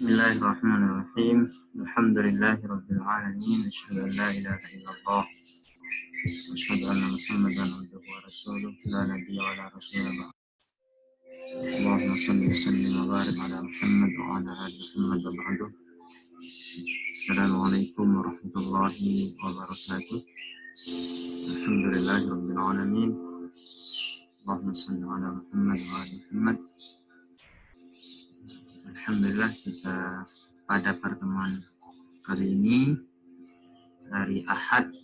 Bismillahirrahmanirrahim. Alhamdulillahirabbil alamin. Asyhadu an la ilaha illallah. Asyhadu anna Muhammadan abduhu wa rasuluh. La nabiyya wa la rasulullah. Allahumma shalli wa sallim wa barik ala Muhammad wa ala ali Muhammad wa ba'du. Assalamualaikum warahmatullahi wabarakatuh. Alhamdulillahirabbil alamin. Allahumma shalli ala Muhammad wa ali Muhammad. Alhamdulillah, kita pada pertemuan kali ini hari Ahad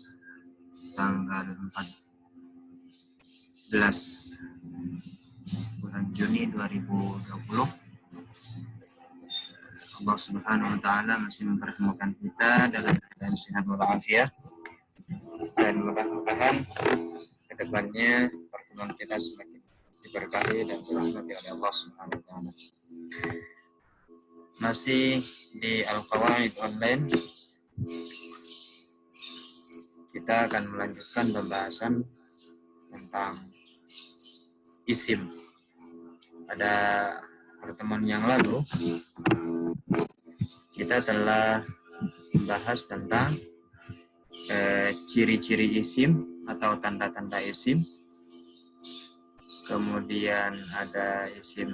tanggal 14 bulan Juni 2020. Allah Subhanahu wa taala masih mempertemukan kita dalam keadaan sehat walafiat, dan mudah-mudahan ke depannya pertemuan kita semakin diberkahi dan dirahmati oleh Allah Subhanahu wa taala. Masih di Al-Qawaid Online, kita akan melanjutkan pembahasan tentang isim. Pada pertemuan yang lalu, kita telah membahas tentang ciri-ciri isim atau tanda-tanda isim. Kemudian ada isim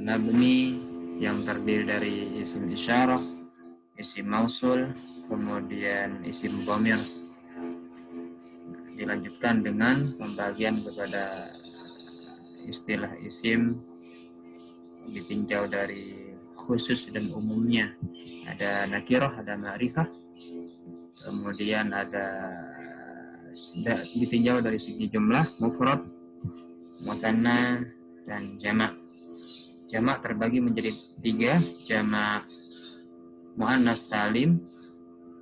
nabni yang terdiri dari isim isyarah, isim mausul, kemudian isim dhamir. Dilanjutkan dengan pembagian kepada istilah isim ditinjau dari khusus dan umumnya. Ada nakirah, ada ma'rifah, kemudian ada ditinjau dari segi jumlah, mufrad, musanna, dan jamak. Jamak terbagi menjadi 3, jamak muannas salim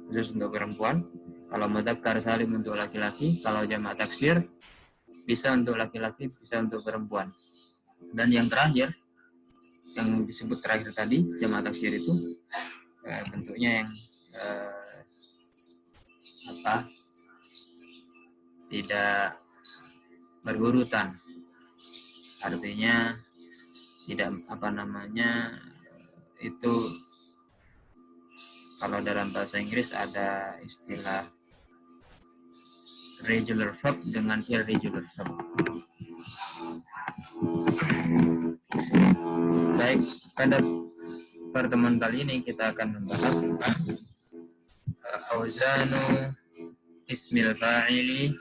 khusus untuk perempuan, kalau mudzakkar salim untuk laki-laki, kalau jamak taksir bisa untuk laki-laki, bisa untuk perempuan. Dan yang terakhir, yang disebut terakhir tadi, jamak taksir itu bentuknya yang tidak berurutan. Artinya tidak itu kalau dalam bahasa Inggris ada istilah regular verb dengan irregular verb. Baik, pada pertemuan kali ini kita akan membahas tentang auzanu ismil fa'ili,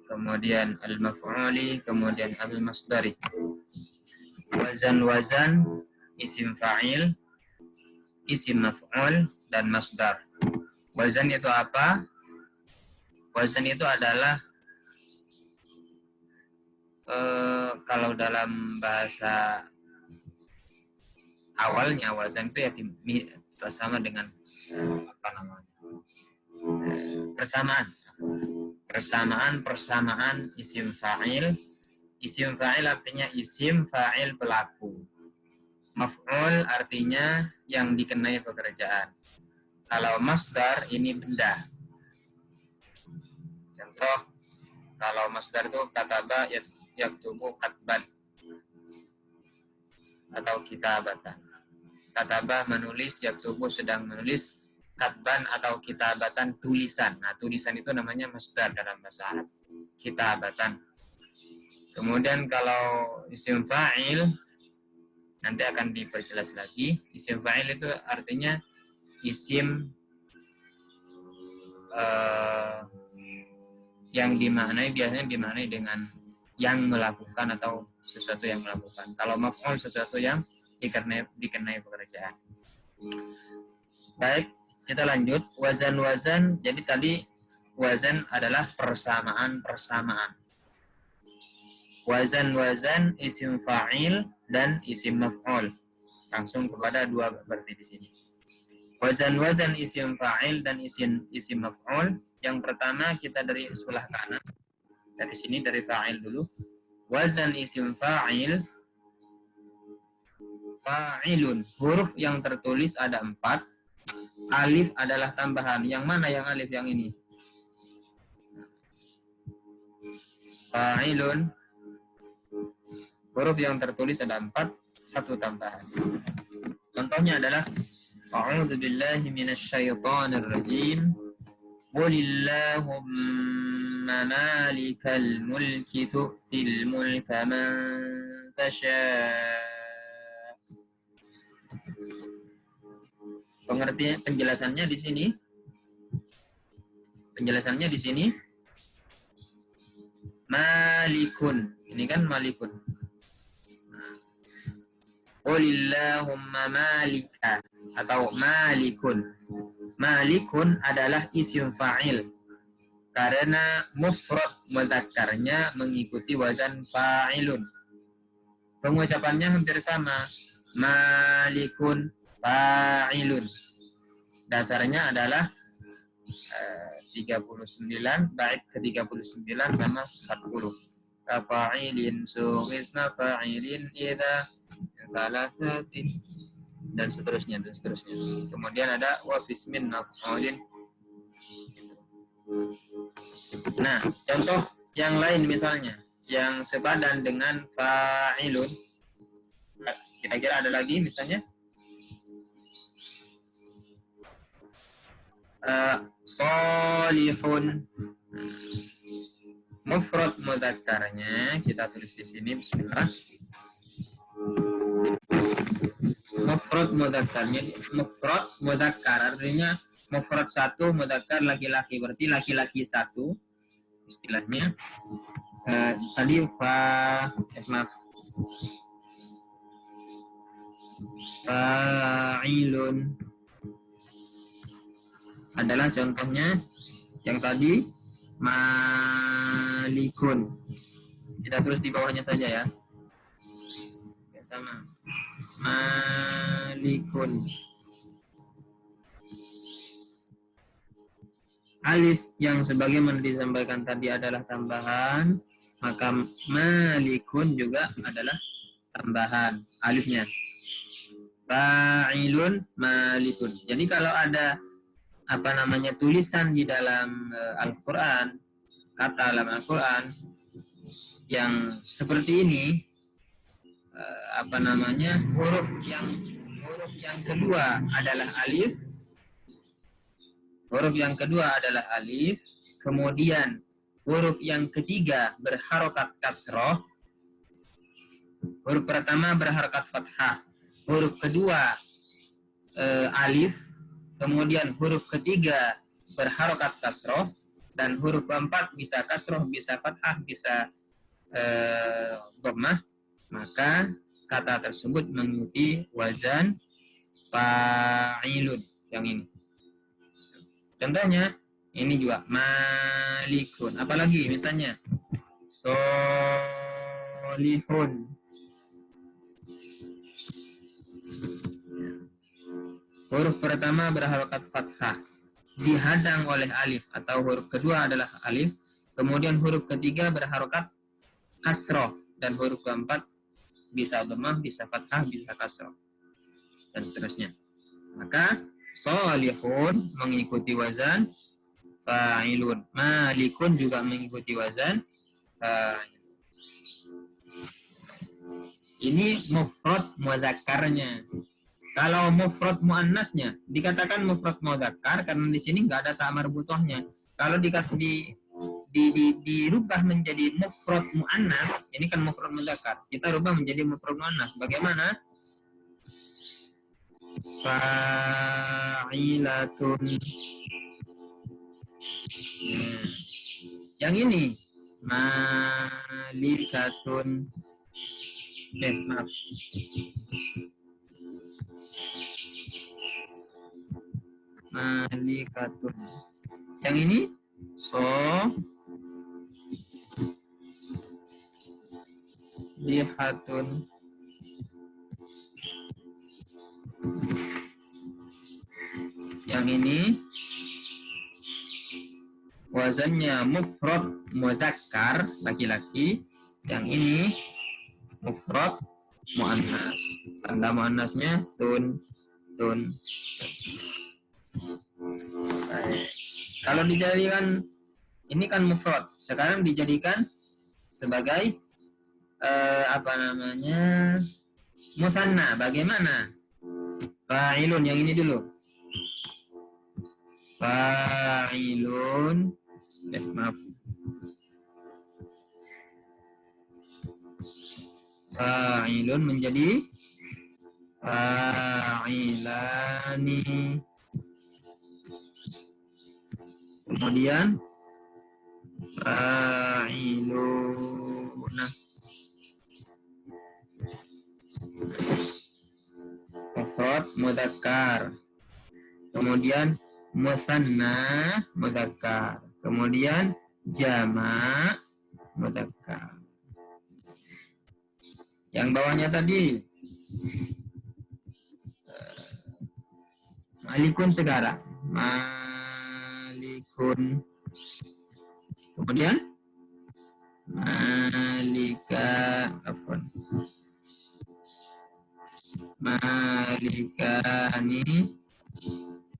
kemudian al-maf'uli, kemudian al-masdari. Wazan isim fa'il, isim maf'ul, dan masdar. Wazan itu apa? Wazan itu adalah kalau dalam bahasa awalnya wazan itu ya sama dengan persamaan isim fa'il. Isim fa'il artinya isim fa'il pelaku. Maf'ul artinya yang dikenai pekerjaan. Kalau masdar ini benda. Contoh, kalau masdar itu kataba yaktubu katban atau kitabatan. Kataba menulis, yaktubu sedang menulis, katban atau kitabatan tulisan. Nah, tulisan itu namanya masdar dalam bahasa Arab. Kitabatan. Kemudian kalau isim fa'il nanti akan diperjelas lagi. Isim fa'il itu artinya isim yang biasanya dimaknai dengan yang melakukan atau sesuatu yang melakukan. Kalau maf'ul sesuatu yang dikenai pekerjaan. Baik, kita lanjut. Wazan. Jadi tadi wazan adalah persamaan. Wazan isim fa'il dan isim maf'ul. Langsung kepada dua berarti di sini. Wazan isim fa'il dan isim maf'ul. Yang pertama kita dari sebelah kanan. Dari sini dari fa'il dulu. Wazan isim fa'il, fa'ilun. Huruf yang tertulis ada 4. Alif adalah tambahan. Yang mana yang alif yang ini? Fa'ilun. Huruf yang tertulis ada 4, 1 tambahan. Contohnya adalah A'udzu billahi minasyaitonir rajim. Qulillahumma malikal mulki tu'til mulka man tasha'. Pengertian penjelasannya di sini. Penjelasannya di sini malikun. Ini kan malikun. Qulillahumma malika atau malikun. Malikun adalah isim fa'il karena mufrad mudzakarnya mengikuti wazan fa'ilun. Pengucapannya hampir sama. Malikun fa'ilun. Dasarnya adalah 39, bait ke-39 sama 40. Kafa'ilin suhisna fa'ilin idza salasatin dan seterusnya. Kemudian ada wa fismin maf'ulin. Nah, contoh yang lain misalnya yang sepadan dengan fa'ilun. Kira-kira ada lagi misalnya Solihun. Mufrad mudzakarnya kita tulis di sini, bismillah. Mufrad mudzakarnya, mufrad mudzakkar artinya mufrad satu, mudzakkar laki-laki, berarti laki-laki satu istilahnya. Tadi fa'ilun adalah contohnya yang tadi malikun. Kita terus di bawahnya saja ya. Sama. Malikun. Alif yang sebagaimana disampaikan tadi adalah tambahan, maka malikun juga adalah tambahan alifnya. Fa'ilun malikun. Jadi kalau ada tulisan di dalam Al-Quran, kata dalam Al-Quran yang seperti ini, huruf yang kedua adalah alif, kemudian huruf yang ketiga berharokat kasroh, huruf pertama berharokat fathah, huruf kedua alif, kemudian huruf ketiga berharokat kasroh, dan huruf keempat bisa kasroh, bisa fathah, bisa dhammah, maka kata tersebut mengikuti wazan fa'ilun yang ini. Contohnya ini juga malikun. Apalagi misalnya solihun. Huruf pertama berharokat fathah, dihadang oleh alif, atau huruf kedua adalah alif, kemudian huruf ketiga berharokat kasroh, dan huruf keempat bisa dhammah, bisa fathah, bisa kasroh, dan seterusnya. Maka solihun mengikuti wazan fa'ilun, malikun juga mengikuti wazan fa'ilun. Ini mufrad mudzakarnya. Kalau mufrad muannasnya dikatakan mufrad mudzakkar karena di sini nggak ada ta marbutohnya. Kalau dirubah menjadi mufrad muannas, ini kan mufrad mudzakkar, kita rubah menjadi mufrad muannas. Bagaimana? Fa'ilatun. Yang ini malikatun. Maaf. Malikatun. Yang ini lihatun. Yang ini wazannya mufrad mudzakkar laki-laki, yang ini mufrad muannas. Tanda muannasnya tun. Kalau dijadikan ini kan mufrad, sekarang dijadikan sebagai apa namanya, musanna. Bagaimana? Fa'ilun, yang ini dulu. Fa'ilun. Maaf. Fa'ilun menjadi fa'ilani. Kemudian fa'iluna. Mufrad mudzakkar. Kemudian musanna mudzakkar. Kemudian jamak mudzakkar. Yang bawahnya tadi malikun sekarang. Malikun. Kemudian malika, apa? Malikani.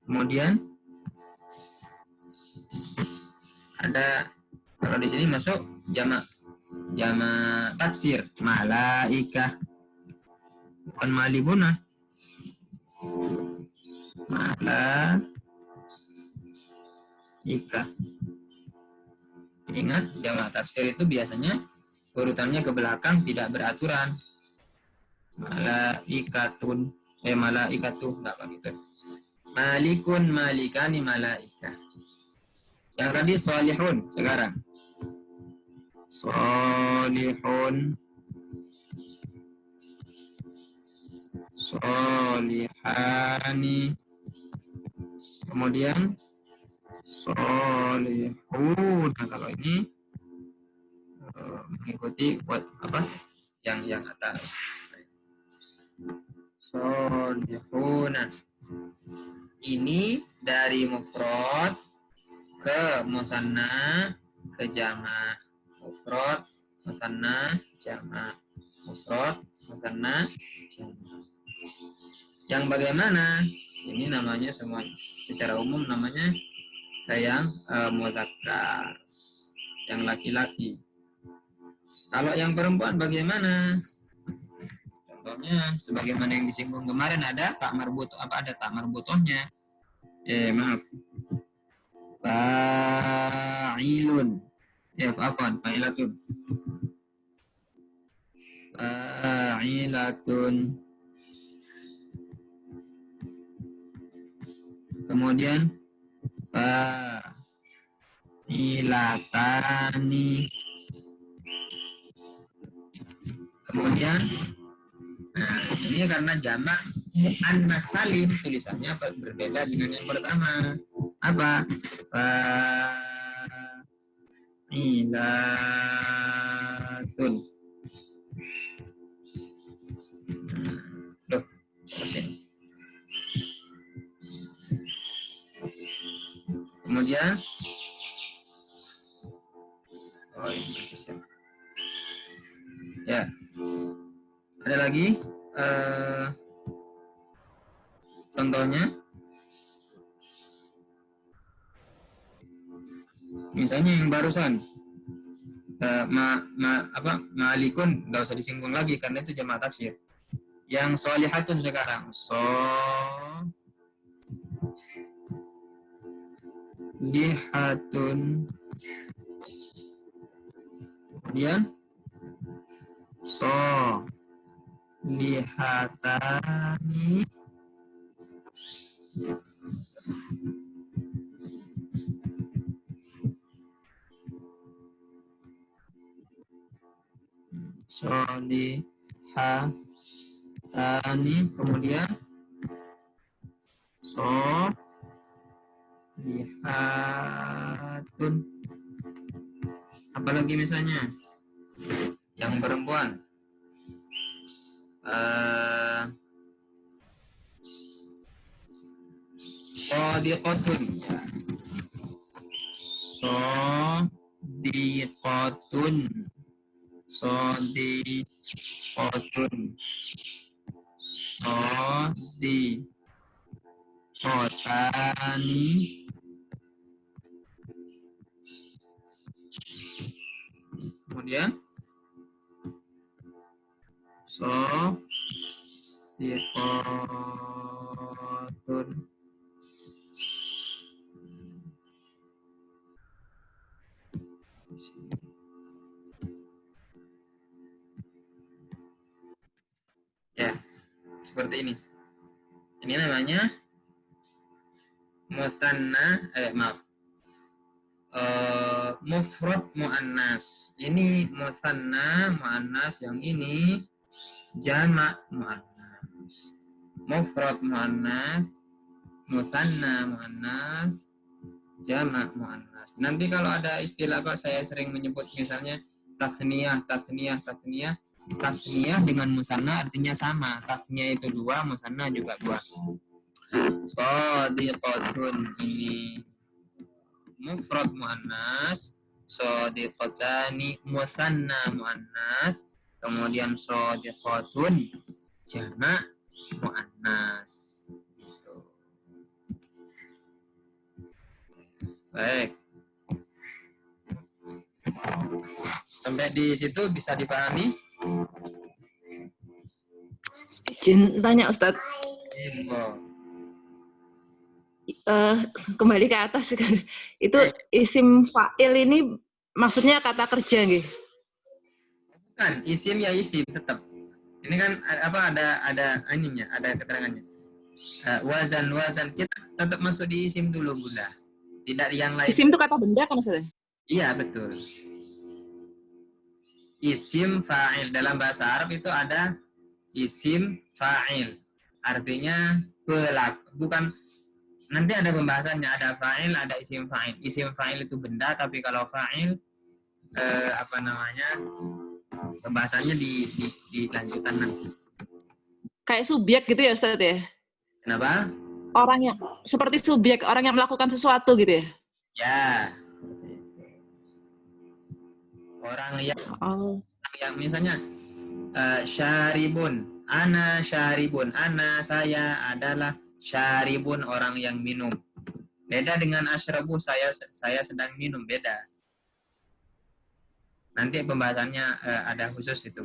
Kemudian ada, kalau di sini masuk jamak taksir, malaikah, bukan malikuna. Malaikah. Ingat, jamak taksir itu biasanya urutannya ke belakang tidak beraturan. Malaikatun, malaikatuh, enggak begitu. Malikun, malikani, malaikah. Yang tadi solihun, sekarang solihun, solihani, kemudian solihun. Nah, kalau ini mengikuti buat apa yang atas. Solihuna. Ini dari mufrad ke musanna ke jamak. Mufrad musanna jamak. Mufrad musanna jamak. Yang bagaimana? Ini namanya semua secara umum namanya yang mudzakkar, yang laki-laki. Kalau yang perempuan bagaimana? Contohnya sebagaimana yang disinggung kemarin, ada tak marbutoh, apa ada tak marbutohnya? Maaf. Fa'ilun. Afwan, fa'ilatun. Fa'ilatun. Kemudian fa'ilatani. Kemudian ini karena jamak muannas salim, tulisannya berbeda dengan yang pertama. Apa? Fa'ilatun. Loh, sini. Kemudian ya, ada lagi contohnya, misalnya yang barusan malikun nggak usah disinggung lagi karena itu jamak taksir. Yang solihatun sekarang solihatun. Kemudian solihatani. Solihatani. Kemudian solihatun. Apalagi misalnya yang perempuan, shodiqotun. Shodiqotun. Shodiqotun. Shodiqotani. Kemudian Sodiqatun. Ya, seperti ini. Ini namanya mufrad muannas. Ini musanna muannas, yang ini jamak muannas. Mufrad muannas, musanna muannas, jamak muannas. Nanti kalau ada istilah apa, saya sering menyebut misalnya tasniyah dengan musanna artinya sama. Tasniyah itu 2, musanna juga 2. Shadiqatun ini mufrad muannas, shadiqatani musanna muannas, kemudian shadiqatun jamak muannas. Baik. Sampai di situ bisa dipahami? Izin tanya Ustadz. Kembali ke atas kan. Itu isim fa'il ini maksudnya kata kerja nggih? Bukan, isim ya isim tetap. Ini kan ada ininya, ada keterangannya. Wazan kita tetap masuk di isim dulu, Bunda. Tidak yang lain. Isim itu kata benda kan Ustaz? Iya, betul. Isim fa'il dalam bahasa Arab itu ada isim fa'il. Artinya pelaku, bukan. Nanti ada pembahasannya, ada fa'il, ada isim fa'il. Isim fa'il itu benda, tapi kalau fa'il pembahasannya di lanjutan nanti. Kayak subjek gitu ya Ustaz ya? Kenapa? Orang yang seperti subjek, orang yang melakukan sesuatu gitu ya? Ya. Orang yang misalnya syaribun, ana syaribun, ana saya adalah syaribun, orang yang minum. Beda dengan asyrabu, saya sedang minum, beda. Nanti pembahasannya ada khusus itu.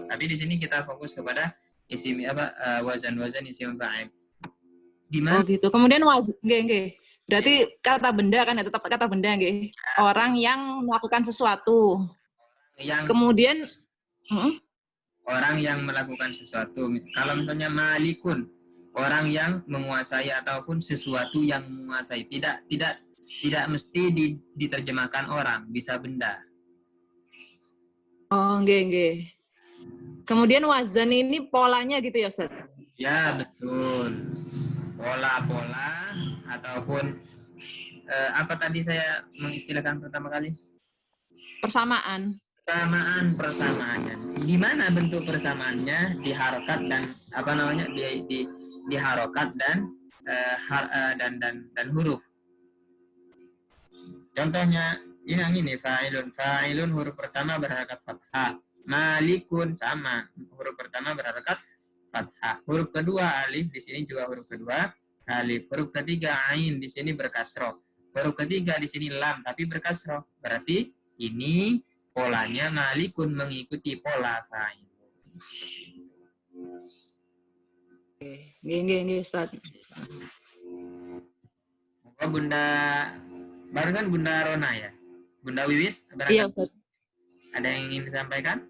Tapi di sini kita fokus kepada isim wazan isim fa'il. Gimana? Oh gitu. Kemudian nggih. Berarti kata benda kan ya, tetap kata benda nggih. Orang yang melakukan sesuatu. Kemudian orang yang melakukan sesuatu. Kalau misalnya malikun, orang yang menguasai ataupun sesuatu yang menguasai. Tidak mesti diterjemahkan orang, bisa benda. Oh, nggih. Kemudian wazan ini polanya gitu ya, Ustaz? Ya, betul. Pola-pola ataupun apa tadi saya mengistilahkan pertama kali? Persamaannya. Di mana bentuk persamaannya? Di harokat dan di harokat dan huruf. Contohnya ini fa'ilun huruf pertama berharakat fathah. Malikun sama, huruf pertama berharakat fathah. Huruf kedua alif, di sini juga huruf kedua alif. Huruf ketiga ain, di sini berkasroh. Huruf ketiga di sini lam tapi berkasroh. Berarti ini polanya malikun mengikuti pola fa'il. Nggih, Ustaz. Bunda barusan Bunda Rona ya? Bunda Wiwit? Iya, Ustaz. Ada yang ingin disampaikan?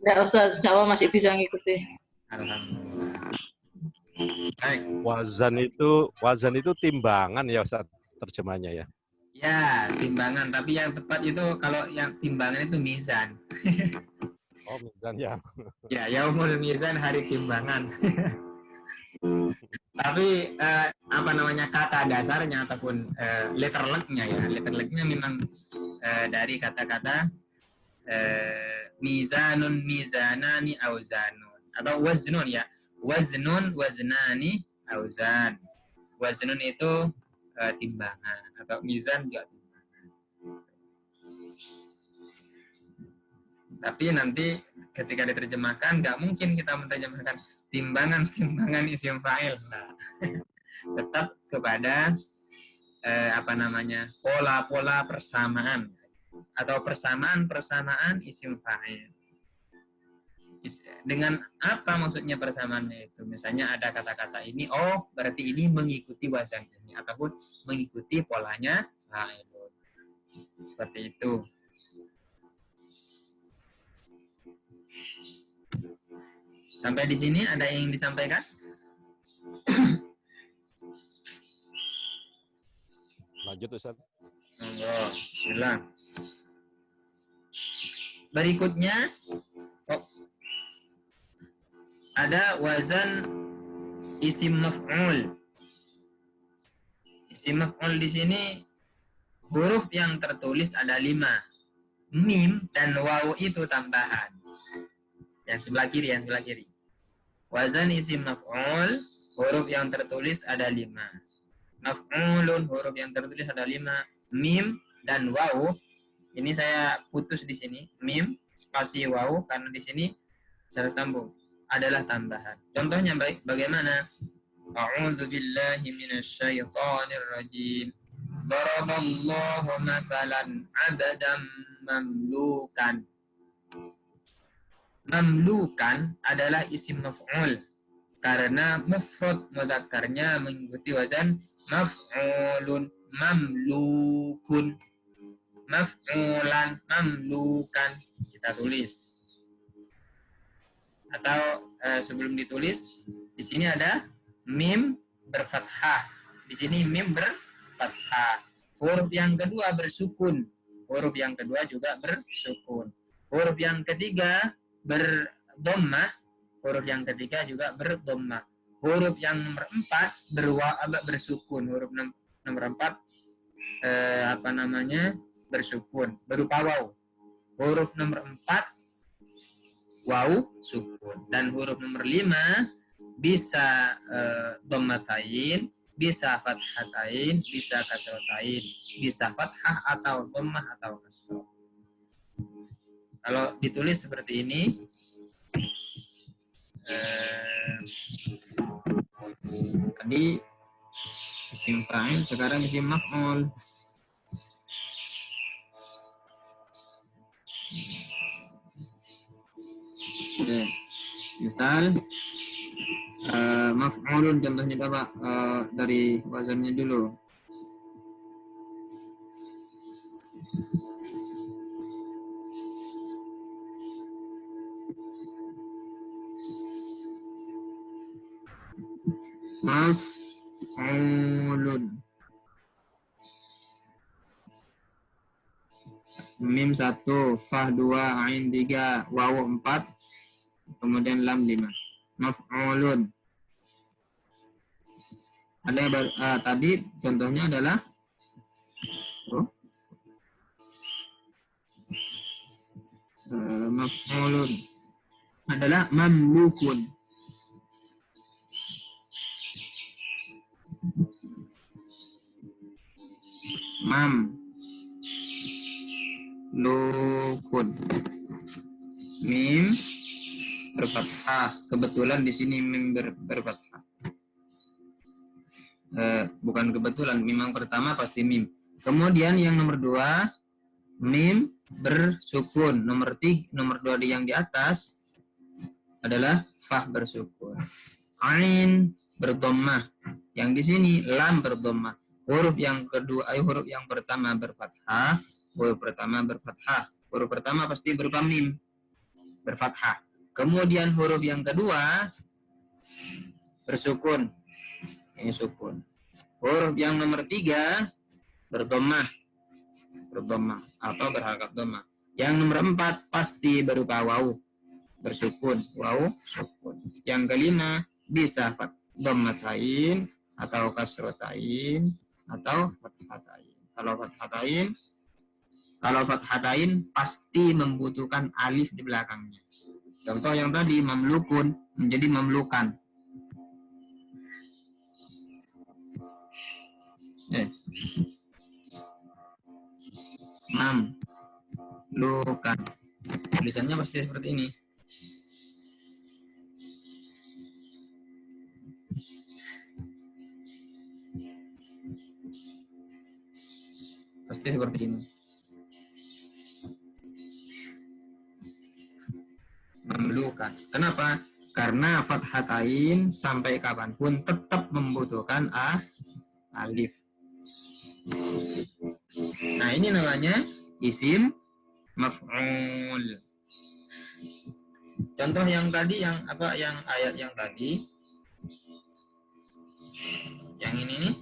Enggak, Ustaz. Insya Allah masih bisa ngikuti. Alhamdulillah. Baik. Wazan itu timbangan ya Ustaz, terjemahnya ya? Ya, timbangan. Tapi yang tepat itu kalau yang timbangan itu mizan. Oh, mizan ya. Ya, yaumul mizan, hari timbangan. Tapi kata dasarnya ataupun letter luck-nya ya. Letter luck-nya memang dari kata-kata mizanun, mizanani, auzanun. Atau waznun ya. Waznun, waznani, auzan. Waznun itu timbangan. Atau mizan juga timbangan. Tapi nanti ketika diterjemahkan, nggak mungkin kita menerjemahkan timbangan isim fa'il. Nah, tetap kepada pola-pola persamaan atau persamaan isim fa'il. Dengan apa maksudnya persamaannya itu? Misalnya ada kata-kata ini, oh berarti ini mengikuti wazan ini ataupun mengikuti polanya fa'ilun. Seperti itu. Sampai di sini ada yang disampaikan? Lanjut Ustaz. Oh, bismillah. Berikutnya ada wazan isim maf'ul. Isim maf'ul di sini huruf yang tertulis ada 5. Mim dan waw itu tambahan. Yang sebelah kiri. Wazan isim maf'ul, huruf yang tertulis ada 5. Maf'ulun, huruf yang tertulis ada 5. Mim dan waw, ini saya putus di sini. Mim, spasi waw, karena di sini saya sambung. Adalah tambahan. Contohnya bagaimana? A'udzu billahi minasyaitonir rajim. Daraballahu mathalan 'abdan mamlukan. Mamlukan adalah isim maf'ul karena mufrad mudzakarnya mengikuti wazan maf'ulun, mamlukun, maf'ulan, mamlukan. Kita tulis. Atau sebelum ditulis, di sini ada mim berfathah. Di sini mim berfathah. Huruf yang kedua bersukun. Huruf yang kedua juga bersukun. Huruf yang ketiga berdommah. Huruf yang ketiga juga berdommah. Huruf yang nomor 4 bersukun. Huruf nomor 4 bersukun berupa waw. Huruf nomor 4 waw sukun, dan huruf nomor 5 bisa dhammatain, bisa fathatain, bisa kasratain, bisa fathah atau dhammah atau kasrah. Kalau ditulis seperti ini, tadi isim fa'il, sekarang isim maf'ul. Oke. Misal maf'ulun, contohnya apa? Dari wazannya dulu. Maf'ulun. Mim 1, fah 2, ain 3, waw 4, kemudian lam 5. Maf'ulun. Ada tadi contohnya adalah maf'ulun adalah mamlukun. Mamlukun. Mim berfathah. Kebetulan di sini mim berfathah. Bukan kebetulan, mim yang pertama pasti mim. Kemudian yang nomor 2 mim bersukun. Nomor 2 yang di atas adalah fah bersukun. Ain berdommah. Yang di sini lam berdommah. Huruf yang pertama berfathah. Huruf pertama pasti berupa mim berfathah. Kemudian huruf yang kedua bersukun. Ini sukun. Huruf yang nomor 3 berdommah atau berharokat dommah. Yang nomor 4 pasti berupa waw bersukun, waw sukun. Yang kelima bisa dhammatain atau kasratain atau fathatain. Kalau fathatain pasti membutuhkan alif di belakangnya. Contoh yang tadi mamlukun menjadi mamlukan. Mamlukan. Tulisannya pasti seperti ini. Pasti seperti ini. Mamlukan. membutuhkan. Kenapa? Karena fathatain sampai kapanpun tetap membutuhkan alif. Nah, ini namanya isim maf'ul. Contoh yang tadi, yang ayat yang tadi, yang ini nih.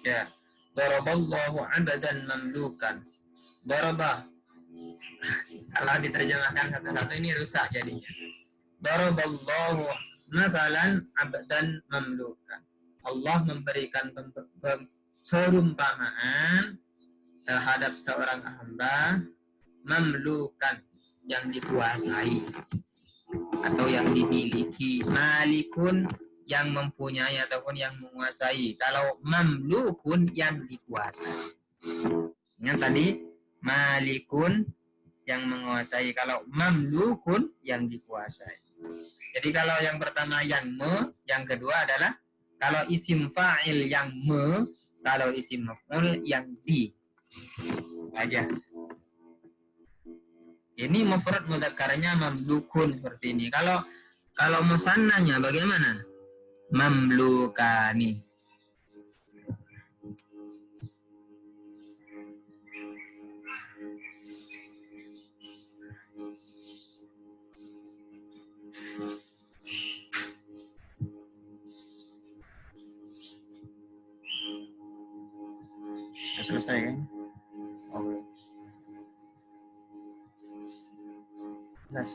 Ya, daraballahu 'abdan mamlukan. Daraba. Kalau diterjemahkan satu-satu ini rusak jadinya. Daraballahu masalan 'abdan mamlukan. Allah memberikan perumpamaan terhadap seorang hamba mamlukan, yang dikuasai atau yang dimiliki. Malikun, yang mempunyai ataupun yang menguasai. Kalau mamlukun, yang dikuasai. Yang tadi malikun, yang menguasai. Kalau mamlukun, yang dikuasai. Jadi kalau yang pertama yang yang kedua adalah kalau isim fa'il yang kalau isim maf'ul yang di. Aja. Ini mufrad mudzakarnya mamlukun seperti ini. Kalau musannanya bagaimana? Mamlukani. Sudah selesai kan? Oke. Yes.